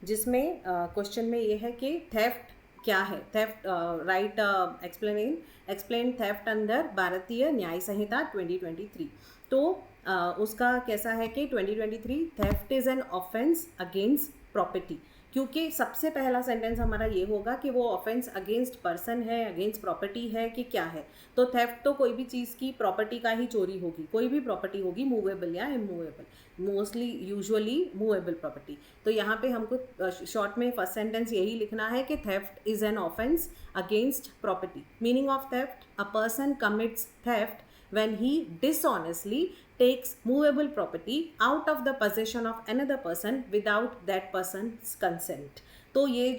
जिसमें क्वेश्चन में ये है कि थेफ्ट क्या है। Theft right explain theft under भारतीय न्याय संहिता 2023। तो उसका कैसा है कि 2023 theft is an offence against property, क्योंकि सबसे पहला सेंटेंस हमारा ये होगा कि वो ऑफेंस अगेंस्ट पर्सन है, अगेंस्ट प्रॉपर्टी है कि क्या है। तो थेफ्ट तो कोई भी चीज़ की प्रॉपर्टी का ही चोरी होगी, कोई भी प्रॉपर्टी होगी, मूवेबल या immovable, mostly usually movable property. तो यहाँ पे हमको शॉर्ट में फर्स्ट सेंटेंस यही लिखना है कि theft is an offence against property. Meaning of theft, a person commits theft when he dishonestly takes movable property out of the possession of another person without that person's consent। तो ये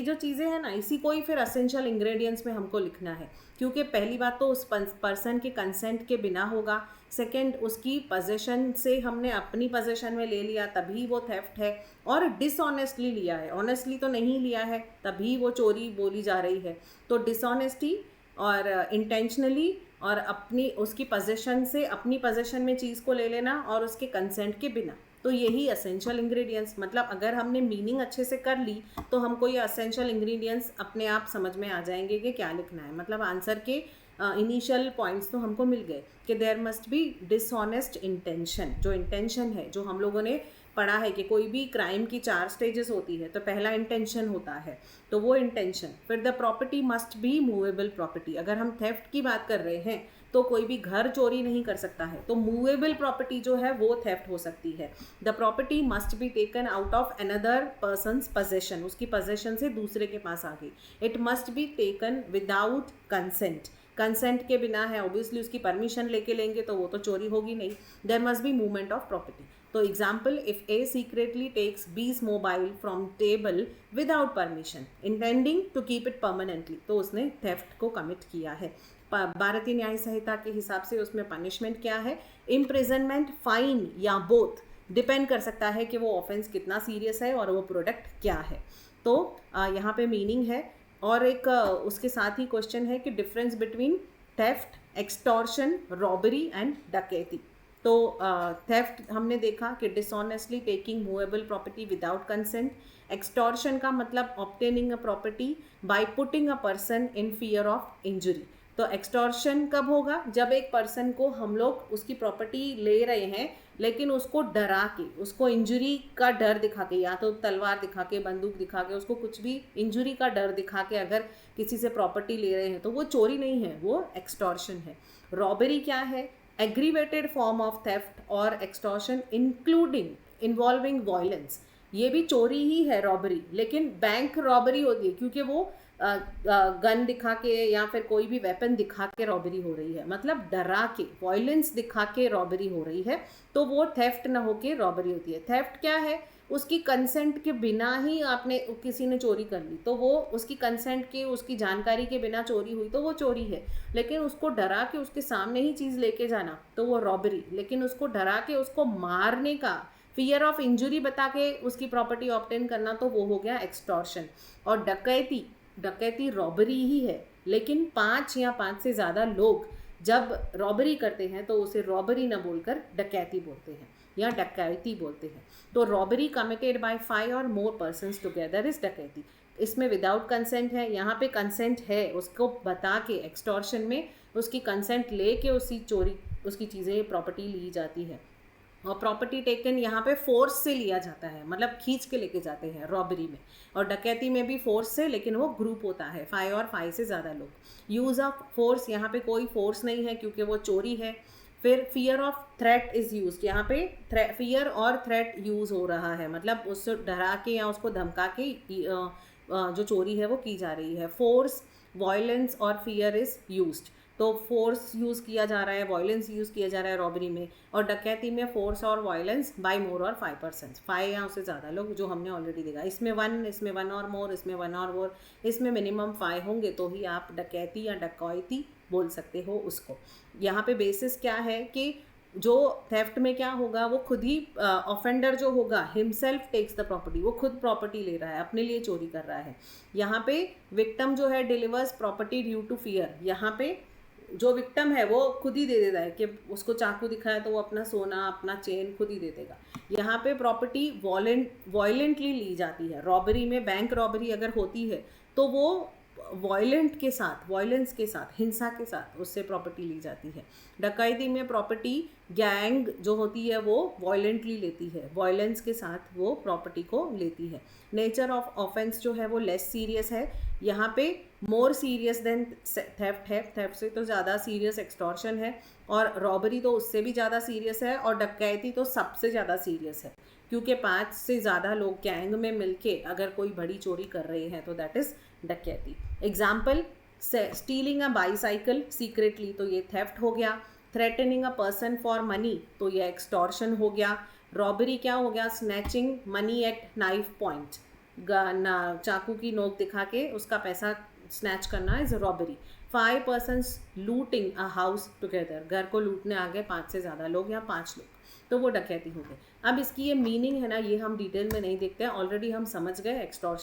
जो चीज़ें हैं ना, इसी को ही फिर असेंशियल इंग्रेडिएंट्स में हमको लिखना है, क्योंकि पहली बात तो उस पर्सन के कंसेंट के बिना होगा, सेकंड उसकी पोजेशन से हमने अपनी पोजेशन में ले लिया तभी वो थेफ्ट है, और डिसऑनेस्टली लिया है, ऑनेस्टली तो नहीं लिया है तभी वो चोरी बोली जा रही है। तो डिसऑनेस्टी और इंटेंशनली और अपनी उसकी पोजेशन से अपनी पोजेशन में चीज़ को ले लेना और उसके कंसेंट के बिना, तो यही असेंशियल इंग्रेडिएंट्स। मतलब अगर हमने मीनिंग अच्छे से कर ली तो हमको ये असेंशियल इंग्रेडिएंट्स अपने आप समझ में आ जाएंगे कि क्या लिखना है। मतलब आंसर के इनिशियल पॉइंट्स तो हमको मिल गए कि there must be dishonest intention. जो इंटेंशन है, जो हम लोगों ने पढ़ा है कि कोई भी क्राइम की 4 स्टेजेस होती है, तो पहला इंटेंशन होता है, तो वो इंटेंशन। फिर the property must be movable property. अगर हम थेफ्ट की बात कर रहे हैं तो कोई भी घर चोरी नहीं कर सकता है, तो मूवेबल प्रॉपर्टी जो है वो थेफ्ट हो सकती है। The property must be taken out of another persons possession, उसकी पोजेशन से दूसरे के पास आ गई। It must be taken without consent, consent के बिना है, ऑब्वियसली उसकी परमिशन लेके लेंगे तो वो तो चोरी होगी नहीं। There must be movement of property. तो example, if A secretly takes B's mobile from table without permission intending to keep it permanently, तो उसने थेफ्ट को कमिट किया है। भारतीय न्याय संहिता के हिसाब से उसमें पनिशमेंट क्या है, इम्प्रिजनमेंट, फाइन या बोथ, डिपेंड कर सकता है कि वो ऑफेंस कितना सीरियस है और वो प्रोडक्ट क्या है। तो यहाँ पे मीनिंग है। और एक उसके साथ ही क्वेश्चन है कि difference between theft, extortion, robbery and डकैती। तो थेफ्ट हमने देखा कि dishonestly taking movable property without consent. Extortion का मतलब obtaining a property by putting a person in fear of injury. तो एक्सटॉर्शन कब होगा, जब एक पर्सन को हम लोग उसकी प्रॉपर्टी ले रहे हैं लेकिन उसको डरा के, उसको इंजरी का डर दिखा के, या तो तलवार दिखा के, बंदूक दिखा के, उसको कुछ भी इंजरी का डर दिखा के अगर किसी से प्रॉपर्टी ले रहे हैं तो वो चोरी नहीं है, वो एक्सटॉर्शन है। रॉबरी क्या है, एग्रीवेटेड फॉर्म ऑफ थेफ्ट और एक्सटॉर्शन इंक्लूडिंग इन्वॉल्विंग वायलेंस। ये भी चोरी ही है रॉबरी, लेकिन बैंक रॉबरी होती है क्योंकि वो गन दिखा के या फिर कोई भी वेपन दिखा के रॉबरी हो रही है, मतलब डरा के, वायलेंस दिखा के रॉबरी हो रही है, तो वो थेफ्ट ना होके रॉबरी होती है। थेफ्ट क्या है, उसकी कंसेंट के बिना ही आपने किसी ने चोरी कर ली, तो वो उसकी कंसेंट के, उसकी जानकारी के बिना चोरी हुई तो वो चोरी है। लेकिन उसको डरा के उसके सामने ही चीज़ लेके जाना तो वो रॉबरी। लेकिन उसको डरा के उसको मारने का, फियर ऑफ इंजुरी बता के उसकी प्रॉपर्टी ऑब्टेन करना, तो वो हो गया एक्सटॉर्शन। और डकैती, डकैती रॉबरी ही है, लेकिन 5 या 5 से ज़्यादा लोग जब रॉबरी करते हैं तो उसे रॉबरी ना बोलकर डकैती बोलते हैं या डकैती बोलते हैं। तो रॉबरी कमिटेड बाय 5 और मोर पर्सन्स टुगेदर इज डकैती। इसमें विदाउट कंसेंट है, यहाँ पे कंसेंट है, उसको बता के एक्सटॉर्शन में उसकी कंसेंट ले के उसकी चीज़ें, प्रॉपर्टी ली जाती है। और प्रॉपर्टी टेकन यहाँ पे फोर्स से लिया जाता है, मतलब खींच के लेके जाते हैं रॉबरी में। और डकैती में भी फोर्स से, लेकिन वो ग्रुप होता है 5 और 5 से ज़्यादा लोग। यूज़ ऑफ फोर्स, यहाँ पे कोई फोर्स नहीं है क्योंकि वो चोरी है। फिर fear of threat is use, यहाँ पे फियर और थ्रेट यूज़ हो रहा है, मतलब उससे डरा के या उसको धमका के जो चोरी है वो की जा रही है। फोर्स, वायलेंस और फियर इज़ यूज्ड, तो फोर्स यूज़ किया जा रहा है, वायलेंस यूज़ किया जा रहा है रॉबरी में। और डकैती में फोर्स और वायलेंस बाय मोर और 5%, 5 या उससे ज़्यादा लोग, जो हमने ऑलरेडी देखा। इसमें 1 और मोर, इसमें 1 और मोर, इसमें मिनिमम 5 होंगे तो ही आप डकैती या डकैती बोल सकते हो उसको। यहाँ पे बेसिस क्या है कि जो थेफ्ट में क्या होगा, वो खुद ही ऑफेंडर जो होगा हिमसेल्फ टेक्स द प्रॉपर्टी, वो खुद प्रॉपर्टी ले रहा है, अपने लिए चोरी कर रहा है। यहाँ पे विक्टिम जो है delivers property due to fear, यहाँ पे जो विक्टिम है वो खुद ही दे देता है कि उसको चाकू दिखा है तो वो अपना सोना अपना चेन खुद ही दे देगा। यहाँ पे प्रॉपर्टी वॉयलेंटली ली जाती है। रॉबरी में, बैंक रॉबरी अगर होती है तो वो वॉयलेंस के साथ, हिंसा के साथ उससे प्रॉपर्टी ली जाती है। डकैती में प्रॉपर्टी गैंग जो होती है वो वॉयलेंटली लेती है, वॉयलेंस के साथ वो प्रॉपर्टी को लेती है। नेचर ऑफ ऑफेंस जो है वो लेस सीरियस है। यहाँ पे मोर सीरियस देन थेफ्ट है, थेफ्ट से तो ज़्यादा सीरियस एक्सटॉर्शन है, और रॉबरी तो उससे भी ज़्यादा सीरियस है, और डकैती तो सबसे ज़्यादा सीरियस है, क्योंकि 5 से ज़्यादा लोग गैंग में मिलके अगर कोई बड़ी चोरी कर रहे हैं तो दैट इज़ डकैती। एग्जाम्पल, स्टीलिंग अ बाईसाइकिल सीक्रेटली तो ये थेफ्ट हो गया। Threatening a person for money तो ये एक्सटॉर्शन हो गया। रॉबरी क्या हो गया? Snatching money at knife point, चाकू की नोक दिखा के उसका पैसा स्नैच करना is robbery. 5 persons looting a house together, घर को लूटने आ गए 5 से ज़्यादा लोग या 5 लोग, तो वो डकैती हो गई। अब इसकी ये मीनिंग है ना, ये हम डिटेल में नहीं देखते हैं, ऑलरेडी हम समझ गए एक्सटॉर्शन